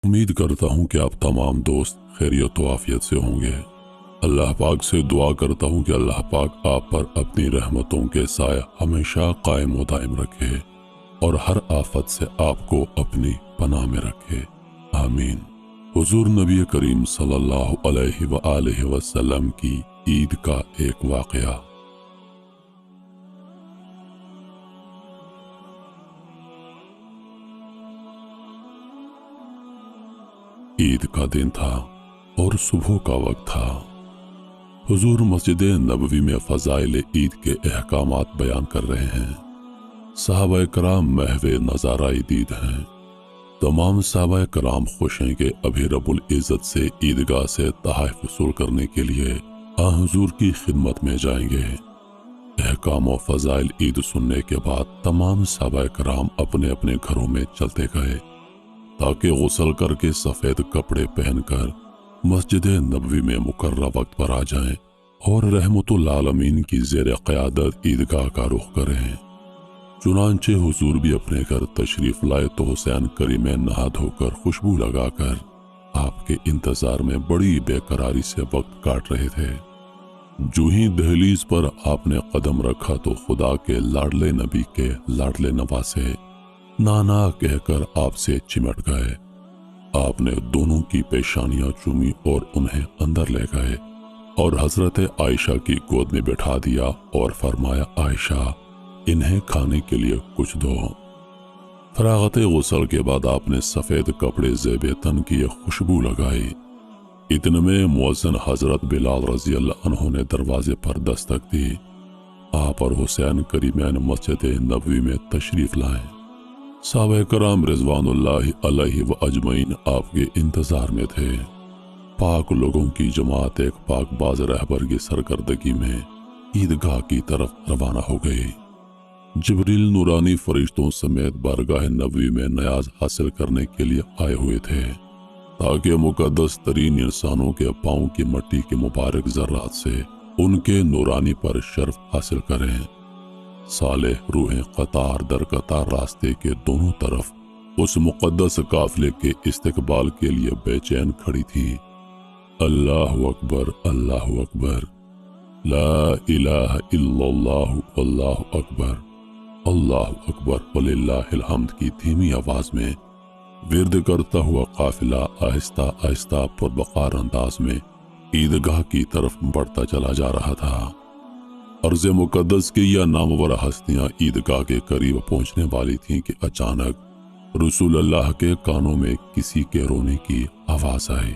امید کرتا ہوں کہ آپ تمام دوست خیریت و عافیت سے ہوں گے۔ اللہ پاک سے دعا کرتا ہوں کہ اللہ پاک آپ پر اپنی رحمتوں کے سایہ ہمیشہ قائم و دائم رکھے اور ہر آفت سے آپ کو اپنی پناہ میں رکھے، آمین۔ حضور نبی کریم صلی اللہ علیہ وآلہ وسلم کی عید کا ایک واقعہ۔ عید کا دن تھا اور صبح کا وقت تھا۔ حضور مسجد نبوی میں فضائل عید کے احکامات بیان کر رہے ہیں۔ صحابہ کرام محو نظارہ دید ہیں۔ تمام صحابہ کرام خوش ہیں کہ ابھی رب العزت سے عیدگاہ سے تحائف وصول کرنے کے لیے حضور کی خدمت میں جائیں گے۔ احکام و فضائل عید سننے کے بعد تمام صحابہ کرام اپنے اپنے گھروں میں چلتے گئے تاکہ غسل کر کے سفید کپڑے پہن کر مسجد نبوی میں مقررہ وقت پر آ جائیں اور رحمت العالمین کی زیر قیادت عیدگاہ کا رخ کریں۔ چنانچہ حضور بھی اپنے گھر تشریف لائے تو حسین کریمین نہا دھو کر خوشبو لگا کر آپ کے انتظار میں بڑی بے قراری سے وقت کاٹ رہے تھے۔ جو ہی دہلیز پر آپ نے قدم رکھا تو خدا کے لاڈلے نبی کے لاڈلے نواسے نانا کہہ کر آپ سے چمٹ گئے۔ آپ نے دونوں کی پیشانیاں چومی اور انہیں اندر لے گئے اور حضرت عائشہ کی گود میں بٹھا دیا اور فرمایا، عائشہ انہیں کھانے کے لیے کچھ دو۔ فراغت غسل کے بعد آپ نے سفید کپڑے زیب تن کی خوشبو لگائی۔ اتنے میں مؤذن حضرت بلال رضی اللہ عنہ نے دروازے پر دستک دی۔ آپ اور حسین کریمین مسجد نبوی میں تشریف لائے۔ صحابہ کرام رضوان اللہ علیہ و اجمعین آپ کے انتظار میں تھے۔ پاک لوگوں کی جماعت ایک پاک باز رہبر کی سرکردگی میں عیدگاہ کی طرف روانہ ہو گئی۔ جبریل نورانی فرشتوں سمیت بارگاہ نبوی میں نیاز حاصل کرنے کے لیے آئے ہوئے تھے تاکہ مقدس ترین انسانوں کے پاؤں کی مٹی کے مبارک ذرات سے ان کے نورانی پر شرف حاصل کریں۔ صالح روحیں قطار در قطار راستے کے دونوں طرف اس مقدس قافلے کے استقبال کے لیے بے چین کھڑی تھی۔ اللہ اکبر، اللہ اکبر، لا الہ الا اللہ، واللہ اکبر، اللہ اکبر وللہ الحمد کی دھیمی آواز میں ورد کرتا ہوا قافلہ آہستہ آہستہ پروقار انداز میں عیدگاہ کی طرف بڑھتا چلا جا رہا تھا۔ عرض مقدس کی یہ نامور ہستیاں عیدگاہ کے قریب پہنچنے والی تھیں کہ اچانک رسول اللہ کے کانوں میں کسی کے رونے کی آواز آئی۔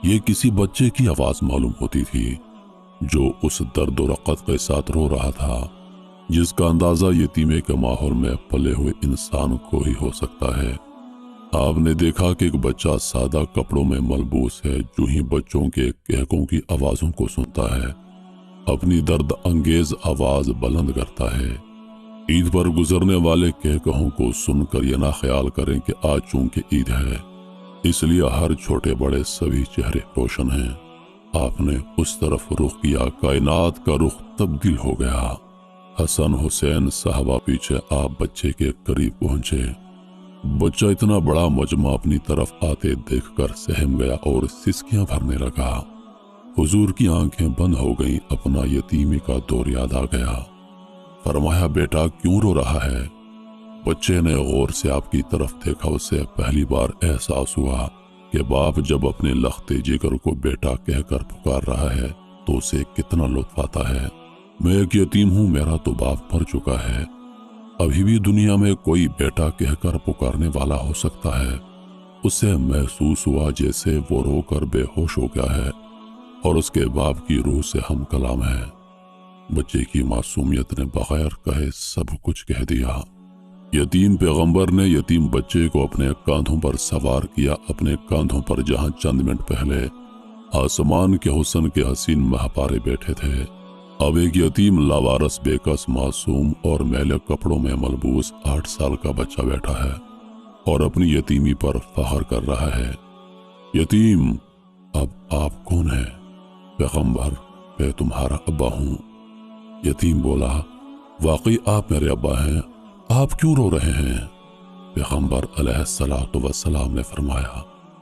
یہ کسی بچے کی آواز معلوم ہوتی تھی جو اس درد و رقت کے ساتھ رو رہا تھا جس کا اندازہ یتیمے کے ماحول میں پلے ہوئے انسان کو ہی ہو سکتا ہے۔ آپ نے دیکھا کہ ایک بچہ سادہ کپڑوں میں ملبوس ہے، جو ہی بچوں کے کہکوں کی آوازوں کو سنتا ہے اپنی درد انگیز آواز بلند کرتا ہے۔ عید پر گزرنے والے کہکہوں کو سن کر یہ نہ خیال کریں کہ آج چونکہ عید ہے اس لیے ہر چھوٹے بڑے سبھی چہرے روشن ہیں۔ آپ نے اس طرف رخ کیا، کائنات کا رخ تبدیل ہو گیا۔ حسن حسین صحابہ پیچھے آپ بچے کے قریب پہنچے۔ بچہ اتنا بڑا مجمع اپنی طرف آتے دیکھ کر سہم گیا اور سسکیاں بھرنے لگا۔ حضور کی آنکھیں بند ہو گئیں، اپنا یتیمی کا دور یاد آ گیا۔ فرمایا، بیٹا کیوں رو رہا ہے؟ بچے نے غور سے آپ کی طرف دیکھا۔ اسے پہلی بار احساس ہوا کہ باپ جب اپنے لخت جگر کو بیٹا کہہ کر پکار رہا ہے تو اسے کتنا لطف آتا ہے۔ میں ایک یتیم ہوں، میرا تو باپ مر چکا ہے، ابھی بھی دنیا میں کوئی بیٹا کہہ کر پکارنے والا ہو سکتا ہے۔ اسے محسوس ہوا جیسے وہ رو کر بے ہوش ہو گیا ہے اور اس کے باپ کی روح سے ہم کلام ہے۔ بچے کی معصومیت نے بغیر کہے سب کچھ کہہ دیا۔ یتیم پیغمبر نے یتیم بچے کو اپنے کاندھوں پر سوار کیا، اپنے کاندھوں پر جہاں چند منٹ پہلے آسمان کے حسن کے حسین مہپارے بیٹھے تھے، اب ایک یتیم لاوارث بے کس معصوم اور میلے کپڑوں میں ملبوس 8 سال کا بچہ بیٹھا ہے اور اپنی یتیمی پر فخر کر رہا ہے۔ یتیم، اب آپ کون ہیں؟ پیغمبر، میں تمہارا ابا ہوں۔ یتیم بولا، واقعی آپ میرے ابا ہیں، آپ کیوں رو رہے ہیں؟ پیغمبر علیہ الصلوۃ والسلام نے فرمایا،